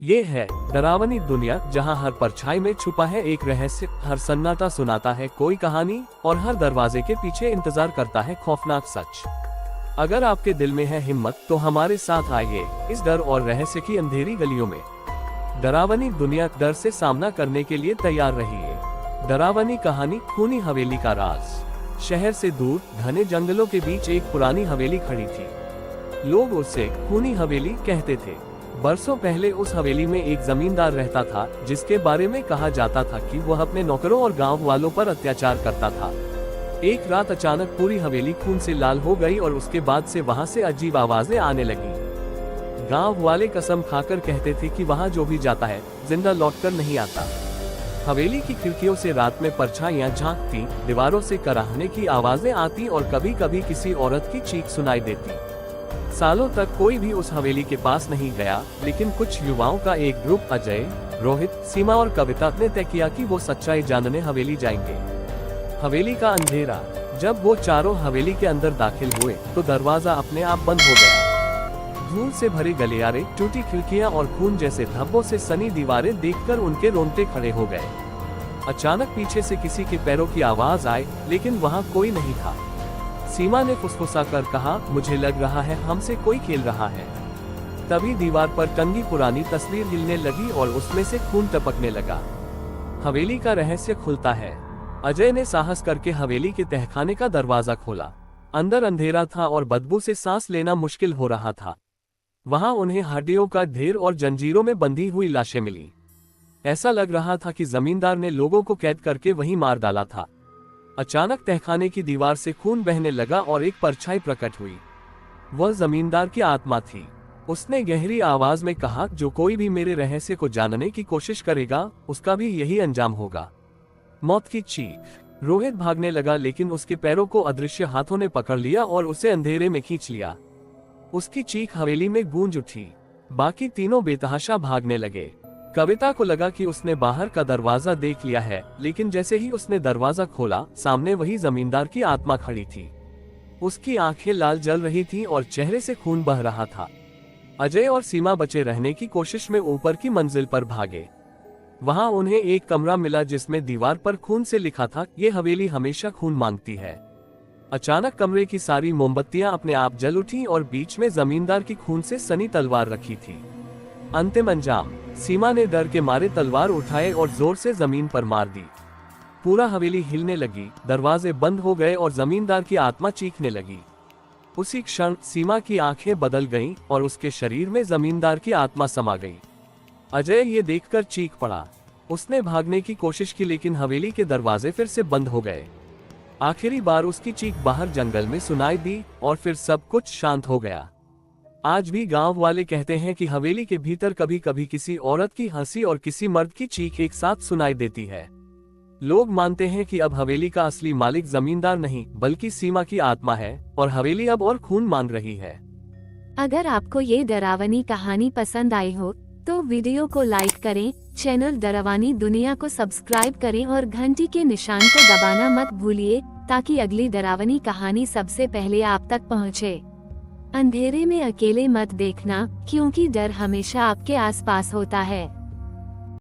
ये है डरावनी दुनिया, जहाँ हर परछाई में छुपा है एक रहस्य, हर सन्नाटा सुनाता है कोई कहानी और हर दरवाजे के पीछे इंतजार करता है खौफनाक सच। अगर आपके दिल में है हिम्मत तो हमारे साथ आइए इस डर और रहस्य की अंधेरी गलियों में। डरावनी दुनिया, डर से सामना करने के लिए तैयार रहिए। डरावनी कहानी, खूनी हवेली का राज। शहर से दूर घने जंगलों के बीच एक पुरानी हवेली खड़ी थी। लोग उसे खूनी हवेली कहते थे। बरसों पहले उस हवेली में एक जमींदार रहता था, जिसके बारे में कहा जाता था कि वह अपने नौकरों और गांव वालों पर अत्याचार करता था। एक रात अचानक पूरी हवेली खून से लाल हो गई और उसके बाद से वहां से अजीब आवाजें आने लगी। गांव वाले कसम खाकर कहते थे कि वहां जो भी जाता है जिंदा लौटकर नहीं आता। हवेली की खिड़कियों से रात में परछाइयां झांकती, दीवारों से कराहने की आवाजें आती और कभी कभी किसी औरत की चीख सुनाई देती। सालों तक कोई भी उस हवेली के पास नहीं गया, लेकिन कुछ युवाओं का एक ग्रुप, अजय, रोहित, सीमा और कविता, ने तय किया कि वो सच्चाई जानने हवेली जाएंगे। हवेली का अंधेरा। जब वो चारों हवेली के अंदर दाखिल हुए तो दरवाजा अपने आप बंद हो गया। धूल से भरे गलियारे, टूटी खिड़कियां और खून जैसे धब्बों से सनी दीवारें देखकर उनके रोंगटे खड़े हो गए। अचानक पीछे से किसी के पैरों की आवाज आई, लेकिन वहाँ कोई नहीं था। सीमा ने फुसफुसा कर कहा, मुझे लग रहा है हमसे कोई खेल रहा है। तभी दीवार पर टंगी पुरानी तस्वीर हिलने लगी और उसमें से खून टपकने लगा। हवेली का रहस्य खुलता है। अजय ने साहस करके हवेली के तहखाने का दरवाजा खोला। अंदर अंधेरा था और बदबू से सांस लेना मुश्किल हो रहा था। वहां उन्हें हड्डियों का ढेर और जंजीरों में बंधी हुई लाशें मिली। ऐसा लग रहा था कि जमींदार ने लोगों को कैद करके वहीं मार डाला था। अचानक तहखाने की दीवार से खून बहने लगा और एक परछाई प्रकट हुई। वह जमींदार की आत्मा थी। उसने गहरी आवाज में कहा, जो कोई भी मेरे रहस्य को जानने की कोशिश करेगा उसका भी यही अंजाम होगा। मौत की चीख। रोहित भागने लगा, लेकिन उसके पैरों को अदृश्य हाथों ने पकड़ लिया और उसे अंधेरे में खींच लिया। उसकी चीख हवेली में गूंज उठी। बाकी तीनों बेतहाशा भागने लगे। कविता को लगा कि उसने बाहर का दरवाजा देख लिया है, लेकिन जैसे ही उसने दरवाजा खोला, सामने वही जमींदार की आत्मा खड़ी थी। उसकी आंखें लाल जल रही थीं और चेहरे से खून बह रहा था। अजय और सीमा बचे रहने की कोशिश में ऊपर की मंजिल पर भागे। वहां उन्हें एक कमरा मिला जिसमें दीवार पर खून से लिखा था, ये हवेली हमेशा खून मांगती है। अचानक कमरे की सारी मोमबत्तियां अपने आप जल उठी और बीच में जमींदार की खून से सनी तलवार रखी थी। अंतिम अंजाम। सीमा ने डर के मारे तलवार उठाए और जोर से जमीन पर मार दी। पूरा हवेली हिलने लगी, दरवाजे बंद हो गए और जमींदार की आत्मा चीखने लगी। उसी क्षण सीमा की आंखें बदल गईं और उसके शरीर में जमींदार की आत्मा समा गई। अजय ये देखकर चीख पड़ा। उसने भागने की कोशिश की, लेकिन हवेली के दरवाजे फिर से बंद हो गए। आखिरी बार उसकी चीख बाहर जंगल में सुनाई दी और फिर सब कुछ शांत हो गया। आज भी गांव वाले कहते हैं कि हवेली के भीतर कभी कभी किसी औरत की हंसी और किसी मर्द की चीख एक साथ सुनाई देती है। लोग मानते हैं कि अब हवेली का असली मालिक जमींदार नहीं, बल्कि सीमा की आत्मा है और हवेली अब और खून मांग रही है। अगर आपको ये डरावनी कहानी पसंद आई हो तो वीडियो को लाइक करें, चैनल डरावनी दुनिया को सब्सक्राइब करें और घंटी के निशान को दबाना मत भूलिए, ताकि अगली डरावनी कहानी सबसे पहले आप तक पहुंचे। अंधेरे में अकेले मत देखना, क्योंकि डर हमेशा आपके आसपास होता है।